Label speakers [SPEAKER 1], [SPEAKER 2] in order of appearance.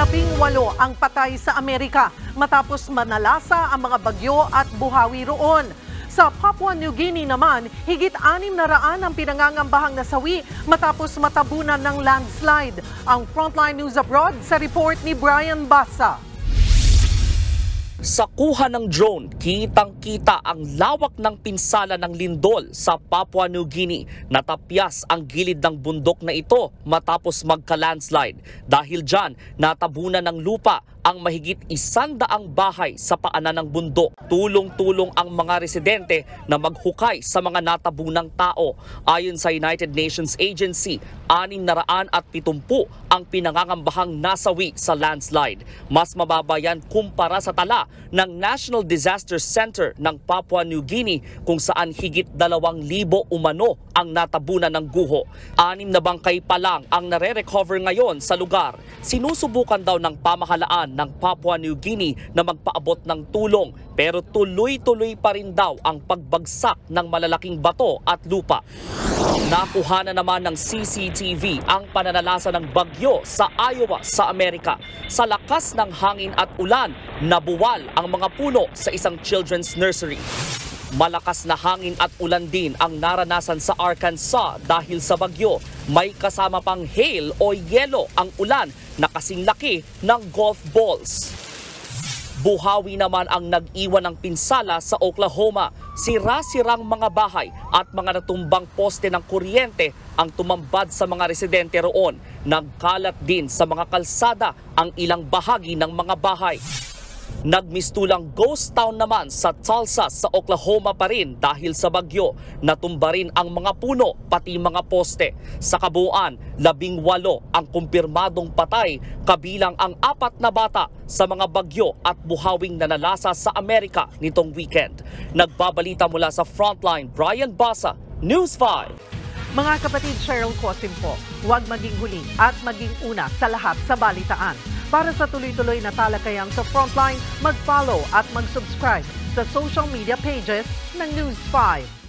[SPEAKER 1] 18 ang patay sa Amerika matapos manalasa ang mga bagyo at buhawi roon. Sa Papua New Guinea naman, higit 600 ang pinangangambahang nasawi matapos matabunan ng landslide. Ang Frontline News Abroad sa report ni Brian Basa.
[SPEAKER 2] Sa kuha ng drone, kitang-kita ang lawak ng pinsala ng lindol sa Papua New Guinea. Natapyas ang gilid ng bundok na ito matapos magka-landslide. Dahil dyan, natabunan ng lupa ang mahigit 100 bahay sa paanan ng bundok. Tulong-tulong ang mga residente na maghukay sa mga natabunang tao. Ayon sa United Nations Agency, 670 ang pinangangambahang nasawi sa landslide. Mas mababa yan kumpara sa tala ng National Disaster Center ng Papua New Guinea kung saan higit 2,000 umano ang natabunan ng guho. 6 na bangkay pa lang ang nare-recover ngayon sa lugar. Sinusubukan daw ng pamahalaan ng Papua New Guinea na magpaabot ng tulong pero tuloy-tuloy pa rin daw ang pagbagsak ng malalaking bato at lupa. Nakuha na naman ng CCTV ang pananalasa ng bagyo sa Iowa sa Amerika. Sa lakas ng hangin at ulan, nabuwal ang mga puno sa isang children's nursery. Malakas na hangin at ulan din ang naranasan sa Arkansas dahil sa bagyo. May kasama pang hail o yelo ang ulan na kasing laki ng golf balls. Buhawi naman ang nag-iwan ng pinsala sa Oklahoma. Sira-sirang mga bahay at mga natumbang poste ng kuryente ang tumambad sa mga residente roon. Nagkalat din sa mga kalsada ang ilang bahagi ng mga bahay. Nagmistulang ghost town naman sa Tulsa sa Oklahoma pa rin dahil sa bagyo. Natumba rin ang mga puno pati mga poste. Sa kabuuan, 18 ang kumpirmadong patay kabilang ang 4 na bata sa mga bagyo at buhawing nanalasa sa Amerika nitong weekend. Nagbabalita mula sa Frontline, Brian Basa, News 5.
[SPEAKER 1] Mga kapatid, Cheryl Cosim po, huwag maging huli at maging una sa lahat sa balitaan. Para sa tuloy-tuloy na talakayang sa Frontline, mag-follow at mag-subscribe sa social media pages ng News 5.